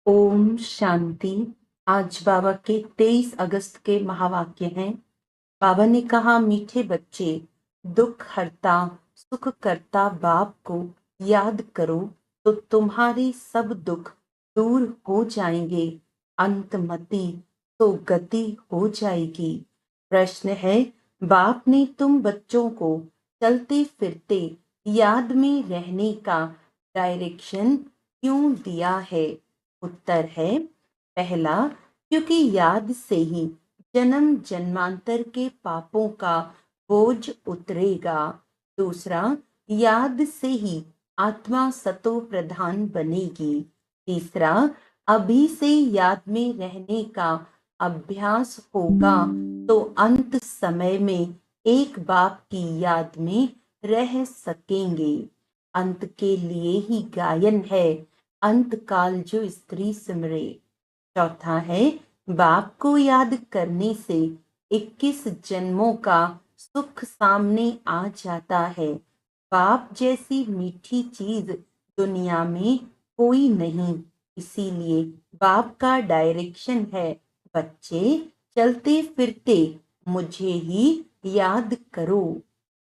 ओम शांति। आज बाबा के 23 अगस्त के महावाक्य हैं। बाबा ने कहा, मीठे बच्चे, दुख हरता सुख करता बाप को याद करो तो तुम्हारे सब दुख दूर हो जाएंगे। अंतमति तो गति हो जाएगी। प्रश्न है, बाप ने तुम बच्चों को चलते फिरते याद में रहने का डायरेक्शन क्यों दिया है? उत्तर है, पहला, क्योंकि याद से ही जन्म जन्मांतर के पापों का बोझ उतरेगा। दूसरा, याद से ही आत्मा सतो प्रधान बनेगी। तीसरा, अभी से याद में रहने का अभ्यास होगा तो अंत समय में एक बाप की याद में रह सकेंगे। अंत के लिए ही गायन है, अंत काल जो स्त्री सिमरे। चौथा है, बाप को याद करने से 21 जन्मों का सुख सामने आ जाता है। बाप जैसी मीठी चीज दुनिया में कोई नहीं। इसीलिए बाप का डायरेक्शन है, बच्चे चलते फिरते मुझे ही याद करो।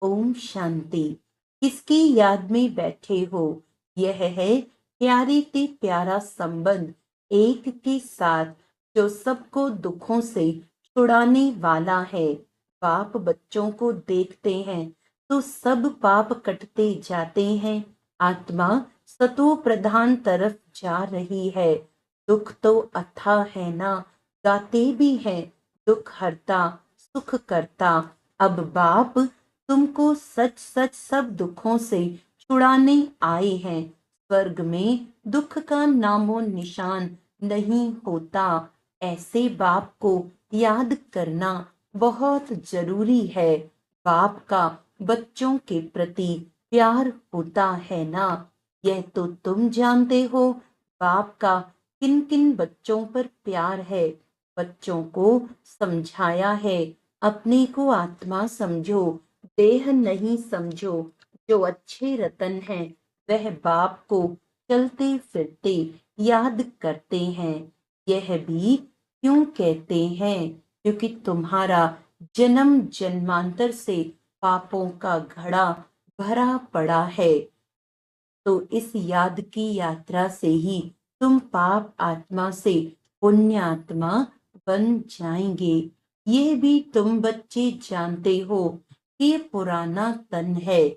ओम शांति। किसकी याद में बैठे हो? यह है प्यारे ते प्यारा संबंध एक के साथ जो सबको दुखों से छुड़ाने वाला है। बाप बच्चों को देखते हैं तो सब पाप कटते जाते हैं। आत्मा सतो प्रधान तरफ जा रही है। दुख तो अथाह है ना, गाते भी हैं, दुख हरता सुख करता। अब बाप तुमको सच सच सब दुखों से छुड़ाने आए हैं। स्वर्ग में दुख का नामो निशान नहीं होता। ऐसे बाप को याद करना बहुत जरूरी है। बाप का बच्चों के प्रति प्यार होता है ना, यह तो तुम जानते हो। बाप का किन किन बच्चों पर प्यार है। बच्चों को समझाया है, अपने को आत्मा समझो, देह नहीं समझो। जो अच्छे रतन हैं वह बाप को चलते फिरते याद करते हैं। यह भी क्यों कहते हैं? क्योंकि तुम्हारा जन्म जन्मांतर से पापों का घड़ा भरा पड़ा है। तो इस याद की यात्रा से ही तुम पाप आत्मा से पुण्य आत्मा बन जाएंगे। ये भी तुम बच्चे जानते हो कि ये पुराना तन है,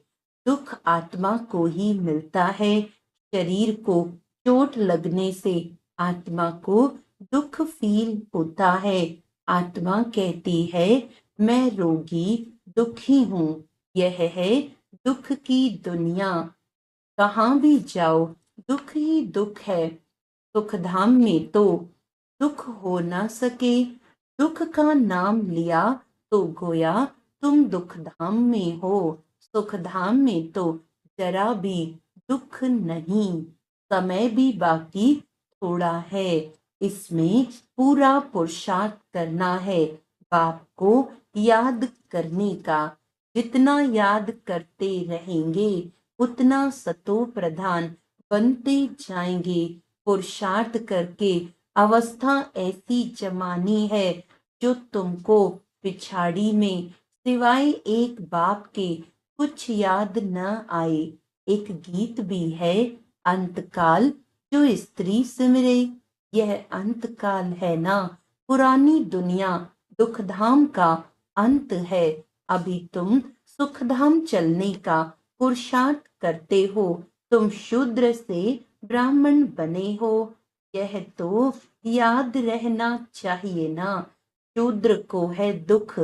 दुख आत्मा को ही मिलता है। शरीर को चोट लगने से आत्मा को दुख फील होता है। आत्मा कहती है, मैं रोगी दुखी हूँ। यह है दुख की दुनिया। कहाँ भी जाओ दुख ही दुख है। सुख धाम में तो दुख हो ना सके। दुख का नाम लिया तो गोया तुम दुख धाम में हो। सुख धाम में तो जरा भी दुख नहीं। समय भी बाकी थोड़ा है, इसमें पूरा पुरुषार्थ करना है बाप को याद करने का। जितना याद करते रहेंगे उतना सतो प्रधान बनते जाएंगे। पुरुषार्थ करके अवस्था ऐसी जमानी है जो तुमको पिछाड़ी में सिवाय एक बाप के कुछ याद न आए। एक गीत भी है, अंतकाल जो स्त्री सिमरे। यह अंतकाल है ना, पुरानी दुनिया दुखधाम का अंत है। अभी तुम सुखधाम चलने का पुरुषार्थ करते हो। तुम शूद्र से ब्राह्मण बने हो, यह तो याद रहना चाहिए ना। शूद्र को है दुख,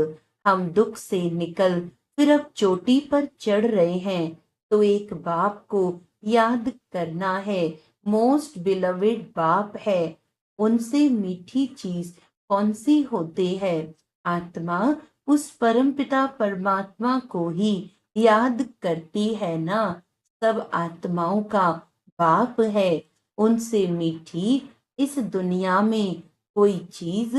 हम दुख से निकल फिर अब चोटी पर चढ़ रहे हैं। तो एक बाप को याद करना है, मोस्ट बिलवेड बाप है। उनसे मीठी चीज कौन सी होती है? आत्मा उस परमपिता परमात्मा को ही याद करती है ना। सब आत्माओं का बाप है, उनसे मीठी इस दुनिया में कोई चीज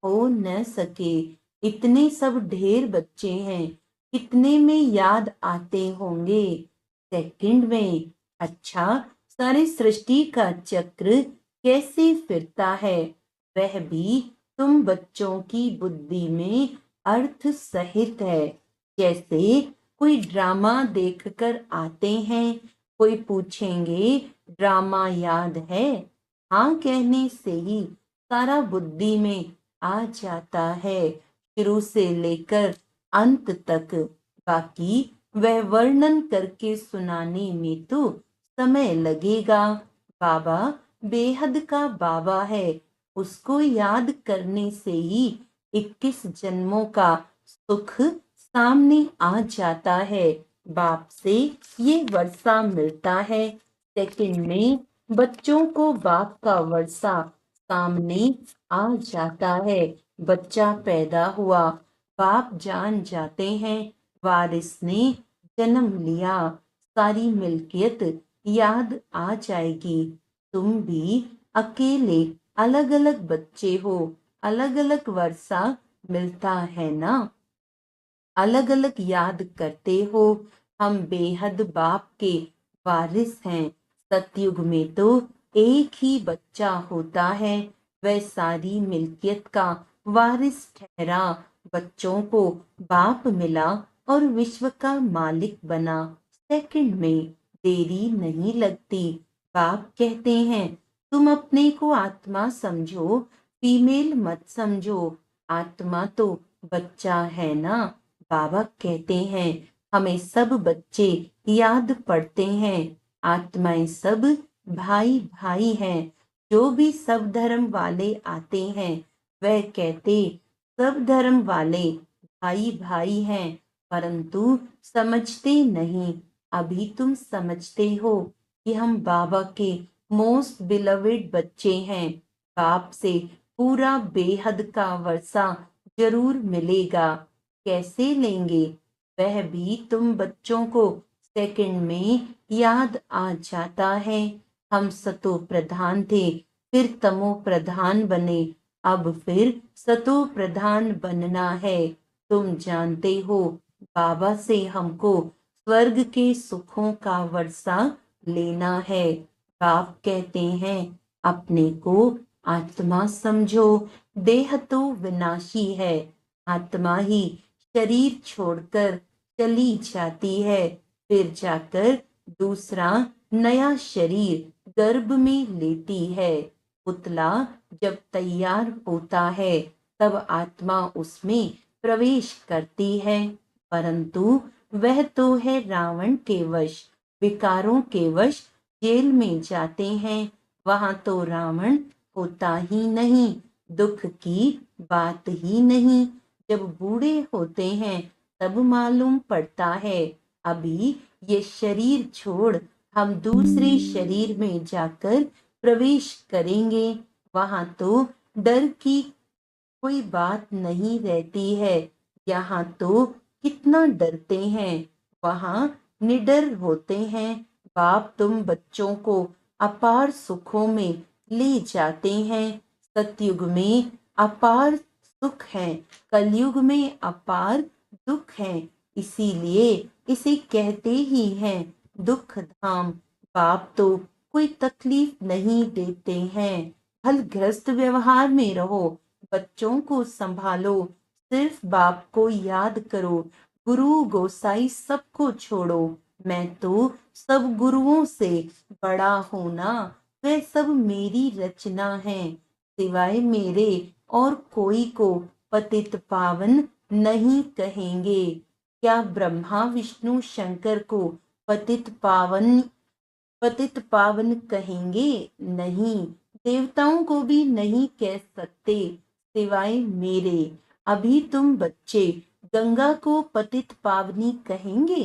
हो न सके। इतने सब ढेर बच्चे हैं, कितने में याद आते होंगे? सेकंड में। अच्छा, सारी सृष्टि का चक्र कैसे फिरता है, वह भी तुम बच्चों की बुद्धि में अर्थ सहित है। जैसे कोई ड्रामा देखकर आते हैं, कोई पूछेंगे ड्रामा याद है, हाँ कहने से ही सारा बुद्धि में आ जाता है, शुरू से लेकर अंत तक। बाकी वह वर्णन करके सुनाने में तो समय लगेगा। बाबा बेहद का बाबा है, उसको याद करने से ही 21 जन्मों का सुख सामने आ जाता है। बाप से ये वर्षा मिलता है, सेकंड में बच्चों को बाप का वर्षा सामने आ जाता है। बच्चा पैदा हुआ, बाप जान जाते हैं वारिस ने जन्म लिया, सारी मिल्कियत याद आ जाएगी। तुम भी अकेले अलग अलग बच्चे हो, अलग अलग वर्षा मिलता है ना, अलग अलग याद करते हो। हम बेहद बाप के वारिस हैं। सतयुग में तो एक ही बच्चा होता है, वह सारी मिल्कियत का वारिस ठहरा। बच्चों को बाप मिला और विश्व का मालिक बना। सेकंड में देरी नहीं लगती। बाप कहते हैं तुम अपने को आत्मा समझो, फीमेल मत समझो। आत्मा तो बच्चा है ना। बाबा कहते हैं हमें सब बच्चे याद पड़ते हैं, आत्माएं सब भाई भाई हैं। जो भी सब धर्म वाले आते हैं वह कहते सब धर्म वाले भाई भाई हैं, परंतु समझते नहीं। अभी तुम समझते हो कि हम बाबा के मोस्ट बिलवेड बच्चे हैं। बाप से पूरा बेहद का वर्षा जरूर मिलेगा। कैसे लेंगे, वह भी तुम बच्चों को सेकंड में याद आ जाता है। हम सतो प्रधान थे, फिर तमो प्रधान बने, अब फिर सतो प्रधान बनना है। तुम जानते हो बाबा से हमको स्वर्ग के सुखों का वर्षा लेना है। बाप कहते हैं अपने को आत्मा समझो, देह तो विनाशी है, आत्मा ही शरीर छोड़कर चली जाती है, फिर जाकर दूसरा नया शरीर गर्भ में लेती है। पुतला जब तैयार होता है तब आत्मा उसमें प्रवेश करती है, परंतु वह तो है रावण के वश, विकारों के वश जेल में जाते हैं। वहां तो रावण होता ही नहीं, दुख की बात ही नहीं। जब बूढ़े होते हैं तब मालूम पड़ता है। अभी ये शरीर छोड़ हम दूसरे शरीर में जाकर प्रवेश करेंगे, वहां तो डर की कोई बात नहीं रहती है। यहाँ तो कितना डरते हैं, वहां निडर होते हैं। बाप तुम बच्चों को अपार सुखों में ले जाते हैं। सतयुग में अपार सुख है, कलयुग में अपार दुख है, इसीलिए इसे कहते ही हैं दुख धाम। बाप तो कोई तकलीफ नहीं देते हैं। फलग्रस्त व्यवहार में रहो, बच्चों को संभालो, सिर्फ बाप को याद करो। गुरु गोसाई सबको छोड़ो, मैं तो सब गुरुओं से बड़ा हूं ना, वे सब मेरी रचना है। सिवाय मेरे और कोई को पतित पावन नहीं कहेंगे। क्या ब्रह्मा विष्णु शंकर को पतित पावन कहेंगे? नहीं, देवताओं को भी नहीं कह सकते सिवाय मेरे। अभी तुम बच्चे गंगा को पतित पावनी कहेंगे?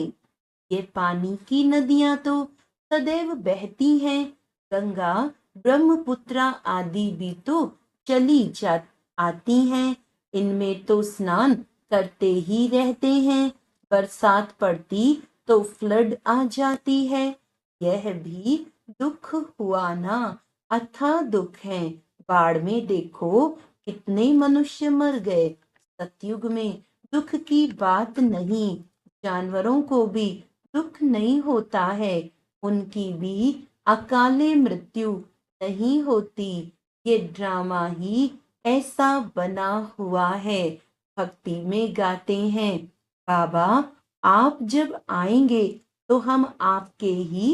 ये पानी की नदियां तो सदैव बहती हैं। गंगा ब्रह्मपुत्रा आदि भी तो चली जा आती हैं, इनमें तो स्नान करते ही रहते हैं। बरसात पड़ती तो फ्लड आ जाती है। यह भी दुख हुआ ना, अथाह दुख है। बाढ़ में देखो कितने मनुष्य मर गए। सतयुग में दुख की बात नहीं, जानवरों को भी दुख नहीं होता है, उनकी भी अकाले मृत्यु नहीं होती। ये ड्रामा ही ऐसा बना हुआ है। भक्ति में गाते हैं, बाबा आप जब आएंगे तो हम आपके ही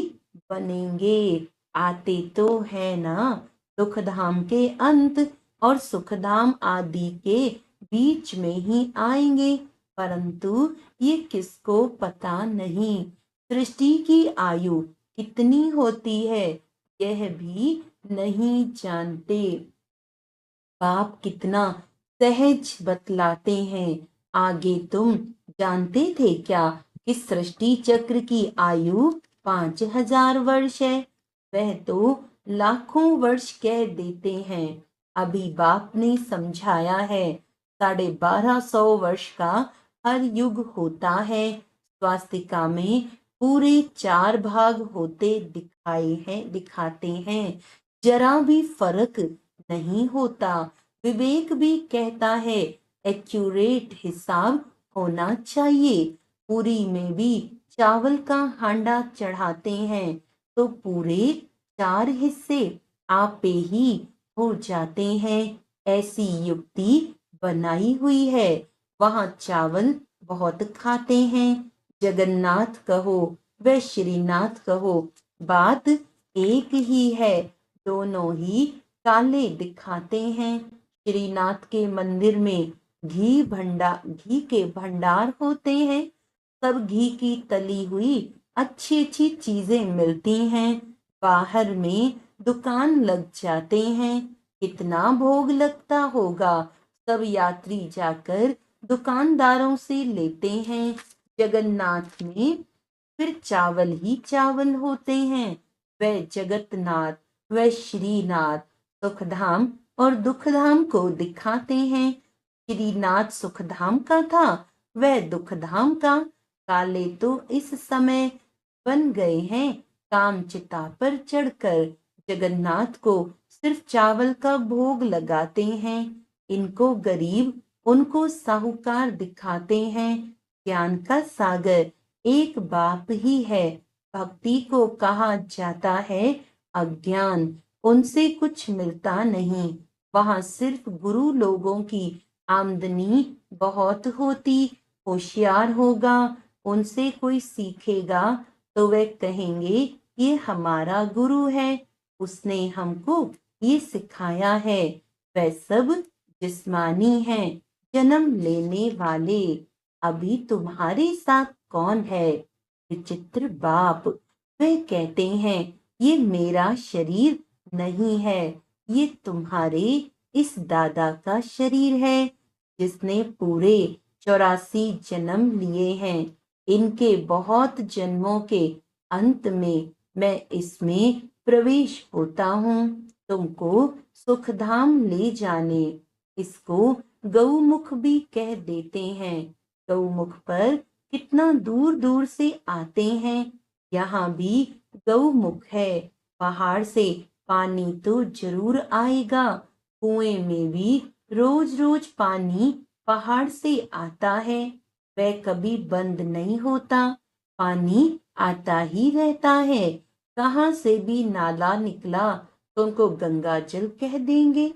बनेंगे। आते तो है ना दुख धाम के अंत और सुख धाम आदि के बीच में ही आएंगे, परंतु ये किसको पता नहीं। सृष्टि की आयु कितनी होती है यह भी नहीं जानते। बाप कितना सहज बतलाते हैं। आगे तुम जानते थे क्या कि सृष्टि चक्र की आयु 5000 वर्ष है। वह तो लाखों वर्ष कह देते हैं। अभी बाप ने समझाया है 1250 वर्ष का हर युग होता है। स्वास्तिका में पूरे 4 भाग होते दिखाते हैं। जरा भी फर्क नहीं होता। विवेक भी कहता है एक्यूरेट हिसाब होना चाहिए। पूरी में भी चावल का हांडा चढ़ाते हैं तो पूरे 4 हिस्से आपे ही हो जाते हैं। ऐसी युक्ति बनाई हुई है। वहां चावल बहुत खाते हैं। जगन्नाथ कहो व श्रीनाथ कहो, बात एक ही है। दोनों ही काले दिखाते हैं। श्रीनाथ के मंदिर में घी के भंडार होते हैं। सब घी की तली हुई अच्छी अच्छी चीजें मिलती हैं। बाहर में दुकान लग जाते हैं। कितना भोग लगता होगा। सब यात्री जाकर दुकानदारों से लेते हैं। जगन्नाथ में फिर चावल ही चावल होते हैं। वह जगतनाथ वह श्रीनाथ सुखधाम और दुखधाम को दिखाते हैं। श्रीनाथ सुखधाम का था, वह दुखधाम का। काले तो इस समय बन गए हैं काम चिता पर चढ़कर। जगन्नाथ को सिर्फ चावल का भोग लगाते हैं। इनको गरीब उनको साहूकार दिखाते हैं। ज्ञान का सागर एक बाप ही है। भक्ति को कहा जाता है अज्ञान। उनसे कुछ मिलता नहीं। वहां सिर्फ गुरु लोगों की आमदनी बहुत होती। होशियार होगा, उनसे कोई सीखेगा तो वे कहेंगे ये हमारा गुरु है, उसने हमको ये सिखाया है। वह सब जिस्मानी हैं, जन्म लेने वाले। अभी तुम्हारे साथ कौन है? विचित्र बाप। वे कहते हैं ये मेरा शरीर नहीं है, ये तुम्हारे इस दादा का शरीर है जिसने पूरे 84 जन्म लिए हैं। इनके बहुत जन्मों के अंत में मैं इसमें प्रवेश होता हूँ। तुमको सुखधाम ले जाने। इसको गौमुख भी कह देते हैं। गौमुख पर कितना दूर दूर से आते हैं। यहाँ भी गौमुख है। पहाड़ से पानी तो जरूर आएगा। कुएं में भी रोज रोज पानी पहाड़ से आता है। वह कभी बंद नहीं होता। पानी आता ही रहता है। कहाँ से भी नाला निकला तो उनको गंगा जल कह देंगे।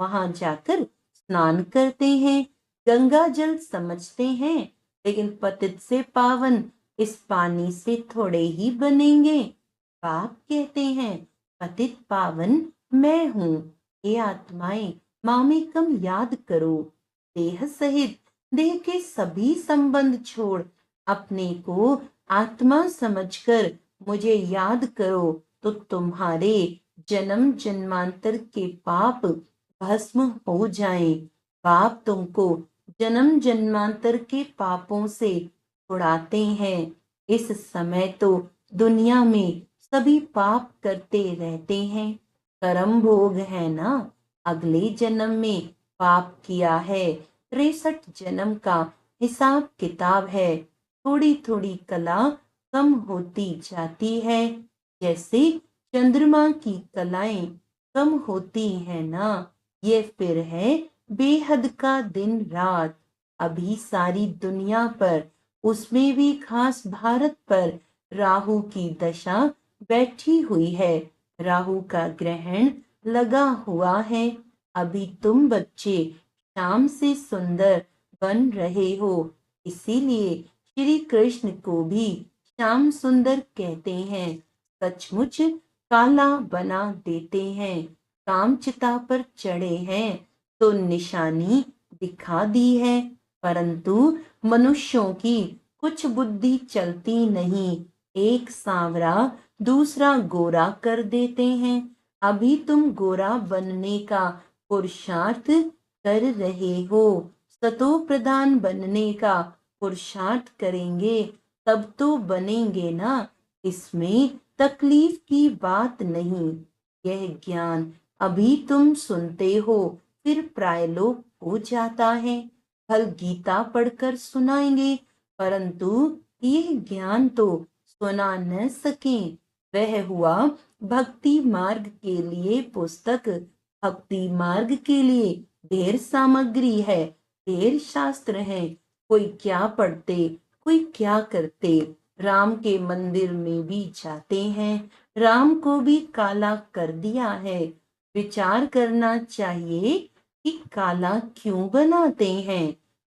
वहां जाकर स्नान करते हैं। गंगा जल समझते हैं, लेकिन पतित से पावन इस पानी से थोड़े ही बनेंगे। बाप कहते हैं पतित पावन मैं हूँ। ये आत्माएं माँ में कम याद करो। देह सहित देह के सभी संबंध छोड़ अपने को आत्मा समझकर मुझे याद करो तो तुम्हारे जन्म जन्मांतर के पाप भस्म हो जाएं। बाप तुमको जन्म जन्मांतर के पापों से छुड़ाते हैं। इस समय तो दुनिया में सभी पाप करते रहते हैं। कर्म भोग है ना। अगले जन्म में पाप किया है। 63 जन्म का हिसाब किताब है। थोड़ी थोड़ी कला कम होती जाती है। जैसे चंद्रमा की कलाएं कम होती है ना। ये फिर है बेहद का दिन रात। अभी सारी दुनिया पर, उसमें भी खास भारत पर राहु की दशा बैठी हुई है। राहु का ग्रहण लगा हुआ है। अभी तुम बच्चे शाम से सुंदर बन रहे हो, इसीलिए श्री कृष्ण को भी श्याम सुंदर कहते हैं। सचमुच काला बना देते हैं। कामचिता पर चढ़े हैं तो निशानी दिखा दी है, परंतु मनुष्यों की कुछ बुद्धि चलती नहीं। एक सांवरा दूसरा गोरा कर देते हैं। अभी तुम गोरा बनने का पुरुषार्थ कर रहे हो। सतो प्रधान बनने का पुरुषार्थ करेंगे तब तो बनेंगे ना, इसमें तकलीफ की बात नहीं। यह ज्ञान अभी तुम सुनते हो, फिर प्रायलोक हो जाता है। कल गीता पढ़कर सुनाएंगे, परंतु यह ज्ञान तो सुना न सके। वह हुआ भक्ति मार्ग के लिए पुस्तक। भक्ति मार्ग के लिए ढेर सामग्री है, ढेर शास्त्र हैं। कोई क्या पढ़ते, कोई क्या करते। राम के मंदिर में भी जाते हैं, राम को भी काला कर दिया है। विचार करना चाहिए कि काला क्यों बनाते हैं।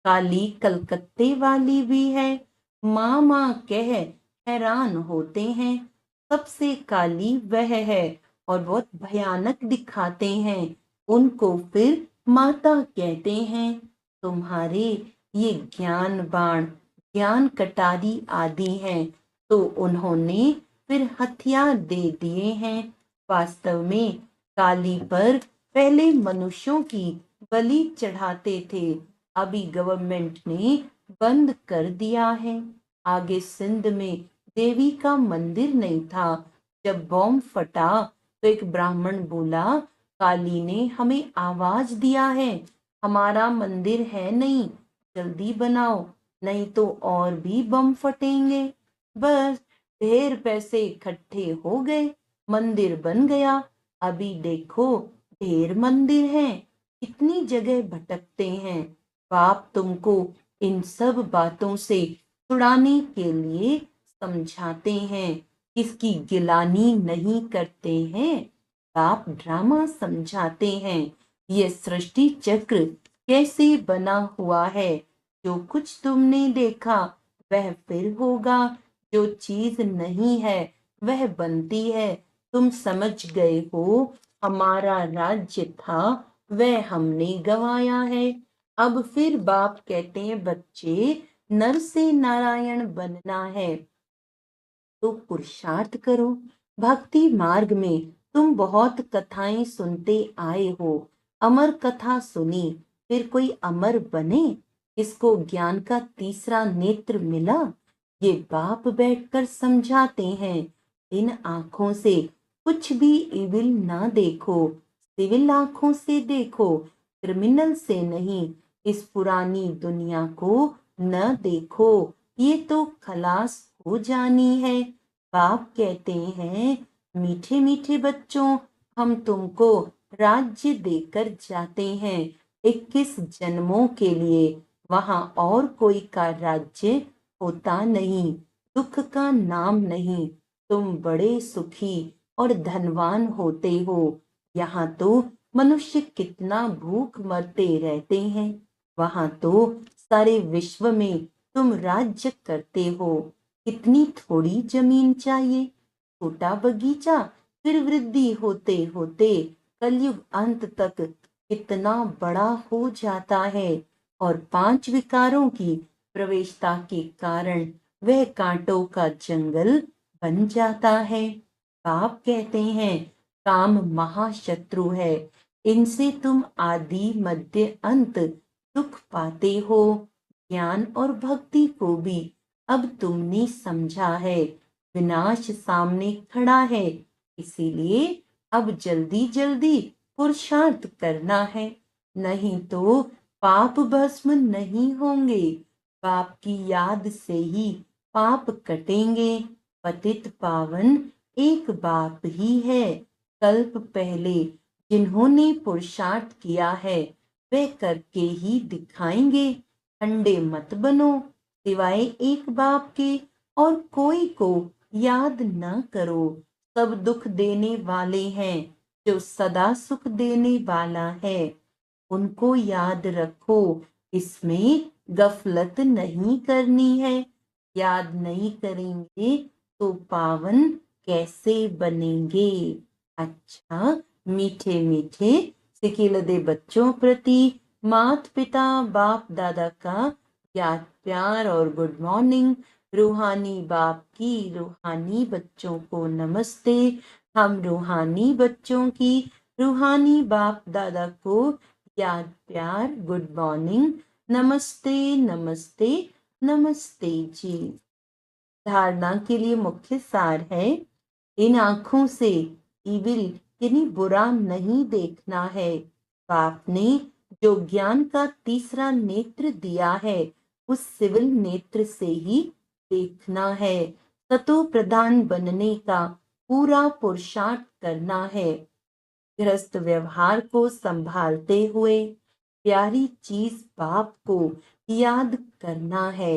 काली कलकत्ते वाली भी है, माँ माँ कह हैरान होते हैं। सबसे काली वह है और बहुत भयानक दिखाते हैं, उनको फिर माता कहते हैं। तुम्हारे ये ज्ञान बाण, ज्ञान कटारी आदि हैं, तो उन्होंने फिर हथियार दे दिए हैं। वास्तव में काली पर पहले मनुष्यों की बलि चढ़ाते थे, अभी गवर्नमेंट ने बंद कर दिया है। आगे सिंध में देवी का मंदिर नहीं था। जब बॉम्ब फटा तो एक ब्राह्मण बोला, काली ने हमें आवाज दिया है, हमारा मंदिर है नहीं, जल्दी बनाओ नहीं तो और भी बम फटेंगे। बस ढेर पैसे इकट्ठे हो गए, मंदिर बन गया। अभी देखो ढेर मंदिर हैं, इतनी जगह भटकते हैं। बाप तुमको इन सब बातों से छुड़ाने के लिए समझाते हैं, इसकी गिलानी नहीं करते हैं। बाप ड्रामा समझाते हैं। ये सृष्टि चक्र कैसे बना हुआ है। जो कुछ तुमने देखा वह फिर होगा, जो चीज नहीं है वह बनती है। तुम समझ गए हो, हमारा राज्य था वह हमने गंवाया है। अब फिर बाप कहते हैं, बच्चे नर से नारायण बनना है तो पुरुषार्थ करो। भक्ति मार्ग में तुम बहुत कथाएं सुनते आए हो। अमर कथा सुनी, फिर कोई अमर बने। इसको ज्ञान का तीसरा नेत्र मिला। ये बाप बैठकर समझाते हैं। इन आंखों से कुछ भी इविल ना देखो, सिविल आंखों से देखो, क्रिमिनल से नहीं। इस पुरानी दुनिया को न देखो, ये तो खलास हो जानी है। बाप कहते हैं, मीठे मीठे बच्चों, हम तुमको राज्य देकर जाते हैं 21 जन्मों के लिए। वहां और कोई का राज्य होता नहीं, दुख का नाम नहीं। तुम बड़े सुखी और धनवान होते हो। यहाँ तो मनुष्य कितना भूख मरते रहते हैं, वहां तो सारे विश्व में तुम राज्य करते हो। कितनी थोड़ी जमीन चाहिए, छोटा बगीचा, फिर वृद्धि होते होते कलयुग अंत तक कितना बड़ा हो जाता है। और 5 विकारों की प्रवेशता के कारण वह कांटों का जंगल बन जाता है। बाप कहते हैं, काम महाशत्रु है, इनसे तुम आदि मध्य अंत दुख पाते हो। ज्ञान और भक्ति को भी अब तुमने समझा है, विनाश सामने खड़ा है, इसीलिए अब जल्दी जल्दी पुरुषार्थ करना है, नहीं तो पाप भस्म नहीं होंगे। पाप की याद से ही पाप कटेंगे। पतित पावन एक बाप ही है। कल्प पहले जिन्होंने पुरुषार्थ किया है वे करके ही दिखाएंगे। ठंडे मत बनो, सिवाय एक बाप के और कोई को याद न करो। सब दुख देने वाले हैं, जो सदा सुख देने वाला है, उनको याद रखो। इसमें गफलत नहीं करनी है। याद नहीं करेंगे तो पावन कैसे बनेंगे। अच्छा, मीठे मीठे सिकिलदे बच्चों प्रति माता पिता बाप दादा का याद प्यार और गुड मॉर्निंग। रूहानी बाप की रूहानी बच्चों को नमस्ते। हम रूहानी बच्चों की रूहानी बाप दादा को याद प्यार गुड मॉर्निंग, नमस्ते नमस्ते नमस्ते जी। धारणा के लिए मुख्य सार है, इन आंखों से इविल यानी बुरा नहीं देखना है। बाप ने जो ज्ञान का तीसरा नेत्र दिया है, उस सिविल नेत्र से ही देखना है। सतो प्रधान बनने का पूरा पुरुषार्थ करना है। गृहस्थ व्यवहार को संभालते हुए प्यारी चीज बाप को याद करना है।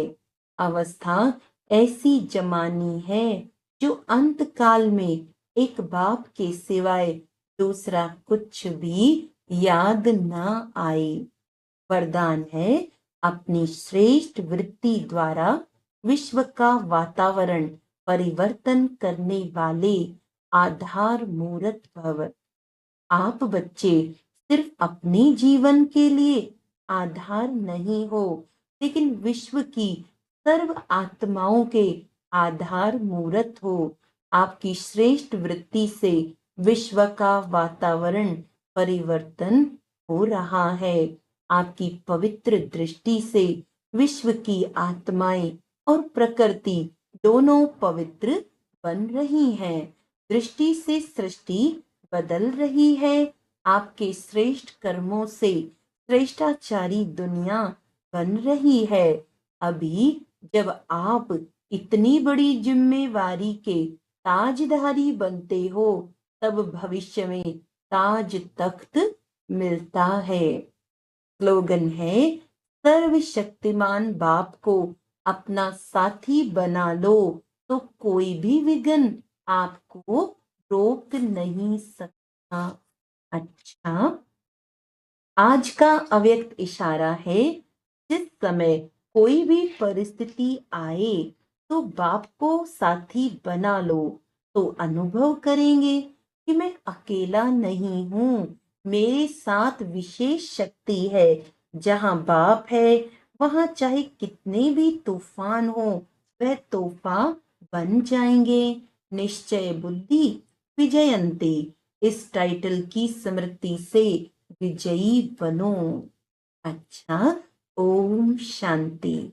अवस्था ऐसी जमानी है जो अंत काल में एक बाप के सिवाय दूसरा कुछ भी याद ना आए। वरदान है, अपनी श्रेष्ठ वृत्ति द्वारा विश्व का वातावरण परिवर्तन करने वाले आधार मूर्त भव। आप बच्चे सिर्फ अपने जीवन के लिए आधार नहीं हो, लेकिन विश्व की सर्व आत्माओं के आधार मूर्त हो। आपकी श्रेष्ठ वृत्ति से विश्व का वातावरण परिवर्तन हो रहा है। आपकी पवित्र दृष्टि से विश्व की आत्माएं और प्रकृति दोनों पवित्र बन रही हैं। दृष्टि से सृष्टि बदल रही है। आपके श्रेष्ठ कर्मों से श्रेष्ठाचारी दुनिया बन रही है। अभी जब आप इतनी बड़ी जिम्मेवारी के ताजधारी बनते हो, तब भविष्य में ताज तख्त मिलता है। स्लोगन है, सर्वशक्तिमान बाप को अपना साथी बना लो, तो कोई भी विघ्न आपको रोक नहीं सकता। अच्छा, आज का अव्यक्त इशारा है, जिस समय कोई भी परिस्थिति आए तो बाप को साथी बना लो, तो अनुभव करेंगे कि मैं अकेला नहीं हूँ। मेरे साथ विशेष शक्ति है। जहाँ बाप है, वहाँ चाहे कितने भी तूफान हो, वह तोहफा बन जाएंगे। निश्चय बुद्धि विजयंती, इस टाइटल की स्मृति से विजयी बनो। अच्छा, ओम शांति।